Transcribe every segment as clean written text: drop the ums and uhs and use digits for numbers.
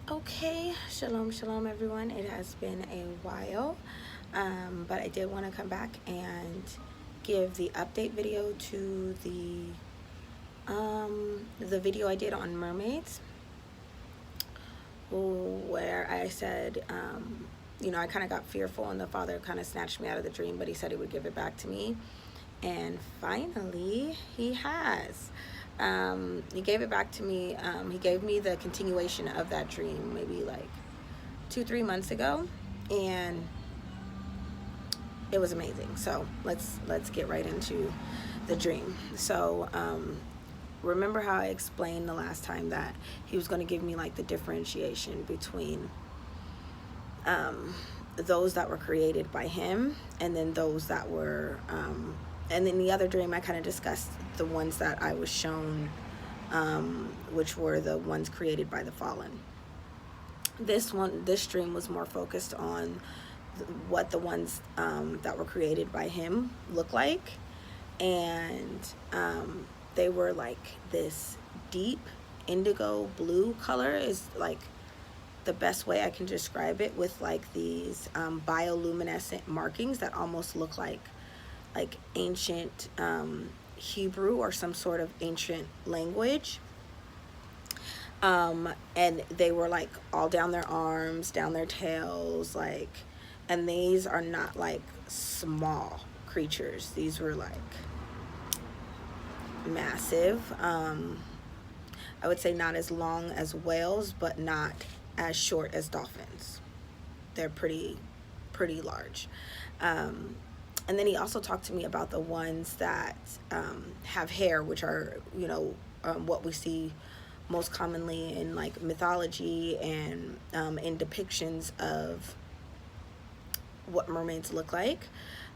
Okay, shalom, shalom, everyone. It has been a while, but I did want to come back and give the update video to the video I did on mermaids, where I said, I kind of got fearful, and the father kind of snatched me out of the dream, but he said he would give it back to me, and finally, he has. He gave it back to me. He gave me the continuation of that dream maybe like 2-3 months ago, and it was amazing. So let's get right into the dream. So remember how I explained the last time that he was going to give me like the differentiation between those that were created by him, and then those that were and in the other dream I kind of discussed the ones that I was shown, which were the ones created by the fallen. This dream was more focused on what the ones that were created by him look like, and they were like this deep indigo blue color is like the best way I can describe it, with like these bioluminescent markings that almost look like ancient Hebrew or some sort of ancient language. And they were like all down their arms, down their tails, like, and these are not like small creatures. These were like massive. I would say not as long as whales, but not as short as dolphins. They're pretty large. And then he also talked to me about the ones that have hair, which are, what we see most commonly in like mythology and in depictions of what mermaids look like,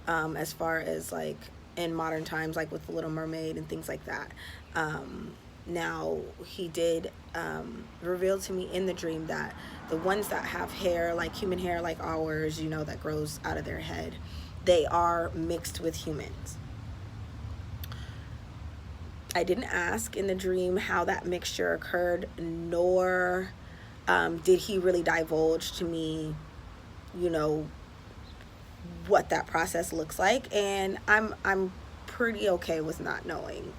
as far as like in modern times, like with the Little Mermaid and things like that. Now he did reveal to me in the dream that the ones that have hair, like human hair, like ours, that grows out of their head, they are mixed with humans. I didn't ask in the dream how that mixture occurred, nor did he really divulge to me, what that process looks like. And I'm pretty okay with not knowing,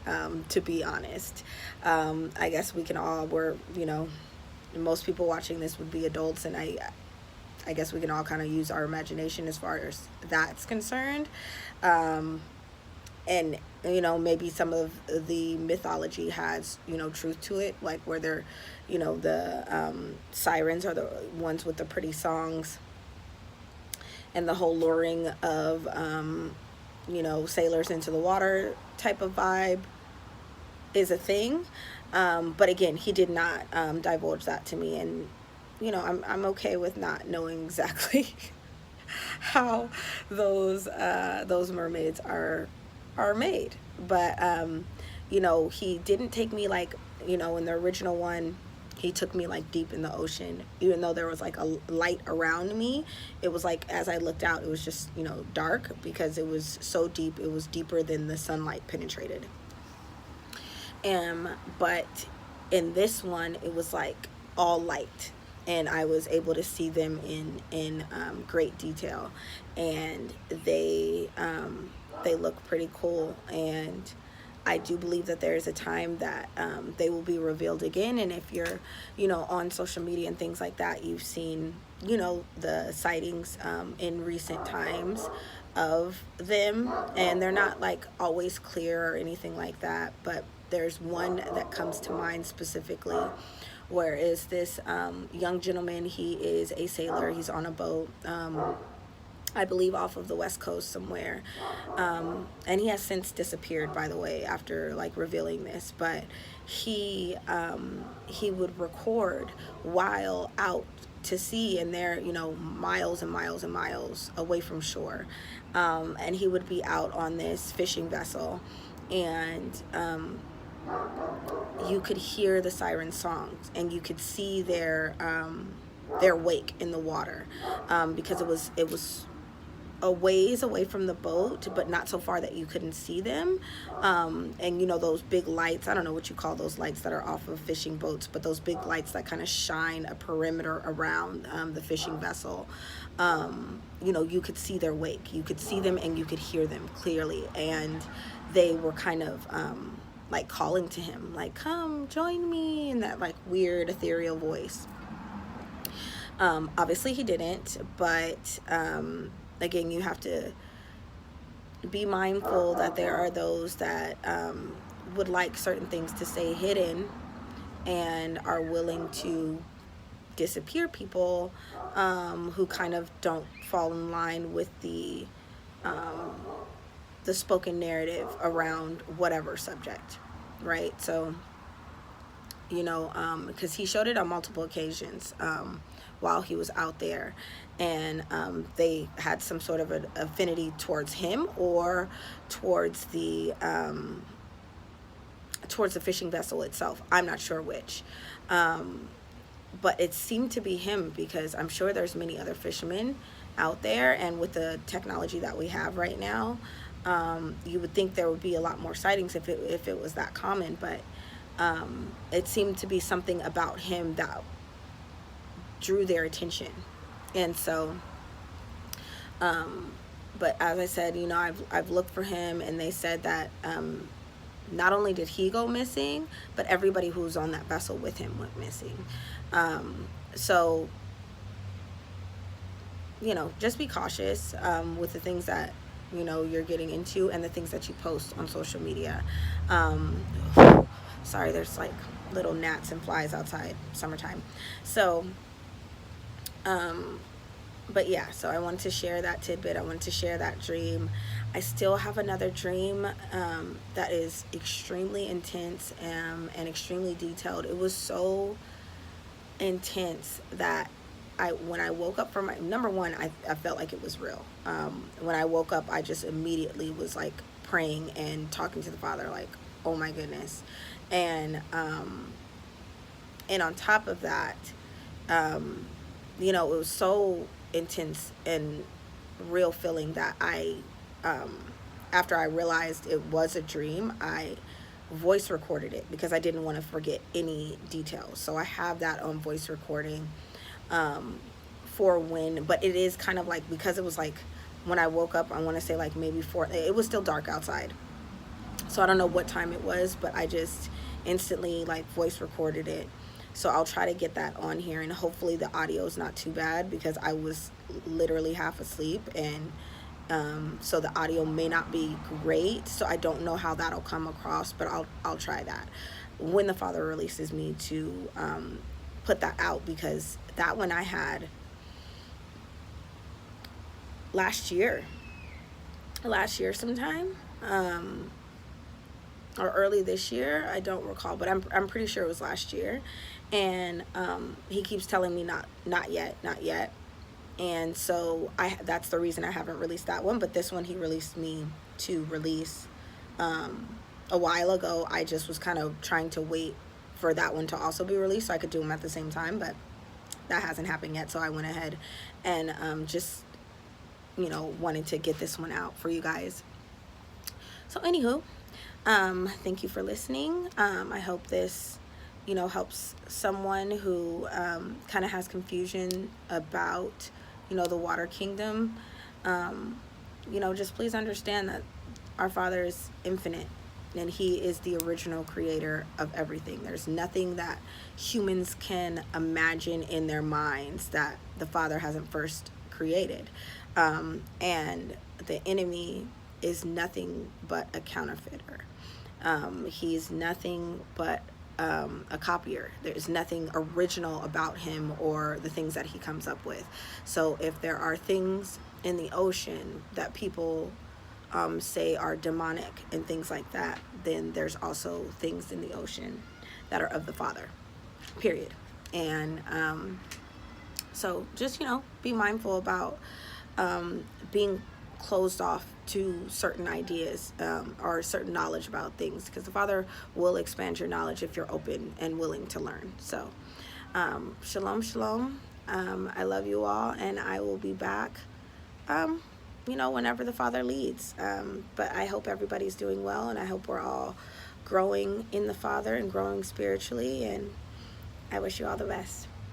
to be honest. I guess we can all, most people watching this would be adults, and I guess we can all kind of use our imagination as far as that's concerned. And, maybe some of the mythology has, truth to it, like where they're, the sirens are the ones with the pretty songs, and the whole luring of, sailors into the water type of vibe is a thing. But again, he did not divulge that to me, and I'm okay with not knowing exactly how those mermaids are made. But he didn't take me like, in the original one, he took me like deep in the ocean. Even though there was like a light around me, it was like as I looked out, it was just dark, because it was so deep. It was deeper than the sunlight penetrated. But in this one, it was like all light, and I was able to see them in great detail, and they look pretty cool. And I do believe that there is a time that they will be revealed again. And if you're on social media and things like that, you've seen the sightings in recent times of them, and they're not like always clear or anything like that. But there's one that comes to mind specifically, where is this young gentleman. He is a sailor. He's on a boat, I believe off of the West Coast somewhere, and he has since disappeared, by the way, after like revealing this. But he would record while out to sea, and they're miles and miles and miles away from shore, and he would be out on this fishing vessel, and you could hear the siren songs, and you could see their wake in the water, because it was a ways away from the boat, but not so far that you couldn't see them. And those big lights, I don't know what you call those lights that are off of fishing boats, but those big lights that kind of shine a perimeter around the fishing vessel. You could see their wake, you could see them, and you could hear them clearly. And they were kind of like calling to him, like, come join me, in that like weird ethereal voice. Obviously he didn't, but again, you have to be mindful that there are those that would like certain things to stay hidden and are willing to disappear people who kind of don't fall in line with the spoken narrative around whatever subject, right? So, because he showed it on multiple occasions while he was out there, and they had some sort of an affinity towards him or towards the fishing vessel itself. I'm not sure which, but it seemed to be him, because I'm sure there's many other fishermen out there, and with the technology that we have right now, you would think there would be a lot more sightings if it was that common, but it seemed to be something about him that drew their attention. And so but as I said, I've looked for him, and they said that not only did he go missing, but everybody who was on that vessel with him went missing. So just be cautious with the things that you're getting into, and the things that you post on social media. Sorry, there's like little gnats and flies outside, summertime. So but yeah, so I wanted to share that tidbit. I wanted to share that dream. I still have another dream that is extremely intense and extremely detailed. It was so intense that when I woke up from number one, I felt like it was real. When I woke up, I just immediately was like praying and talking to the Father, like, oh my goodness. And on top of that, it was so intense and real feeling that I, after I realized it was a dream, I voice recorded it because I didn't want to forget any details. So I have that on voice recording for when, but it is kind of like, because it was like when I woke up, I want to say like maybe it was still dark outside. So I don't know what time it was, but I just instantly like voice recorded it. So I'll try to get that on here, and hopefully the audio is not too bad, because I was literally half asleep, and so the audio may not be great. So I don't know how that'll come across, but I'll try that when the Father releases me to put that out, because that one I had last year sometime, or early this year. I don't recall, but I'm pretty sure it was last year. And he keeps telling me not yet. And so that's the reason I haven't released that one. But this one he released me to release a while ago. I just was kind of trying to wait for that one to also be released so I could do them at the same time, but that hasn't happened yet. So I went ahead and just wanted to get this one out for you guys. So anywho, thank you for listening. I hope this helps someone who kind of has confusion about the water kingdom. Just please understand that our Father is infinite, and he is the original creator of everything. There's nothing that humans can imagine in their minds that the Father hasn't first created. And the enemy is nothing but a counterfeiter. He's nothing but a copier. There's nothing original about him or the things that he comes up with. So if there are things in the ocean that people say are demonic and things like that, then there's also things in the ocean that are of the Father, period. And so just be mindful about being closed off to certain ideas or certain knowledge about things, because the Father will expand your knowledge if you're open and willing to learn. So shalom. I love you all, and I will be back you know, whenever the Father leads. But I hope everybody's doing well, and I hope we're all growing in the Father and growing spiritually, and I wish you all the best.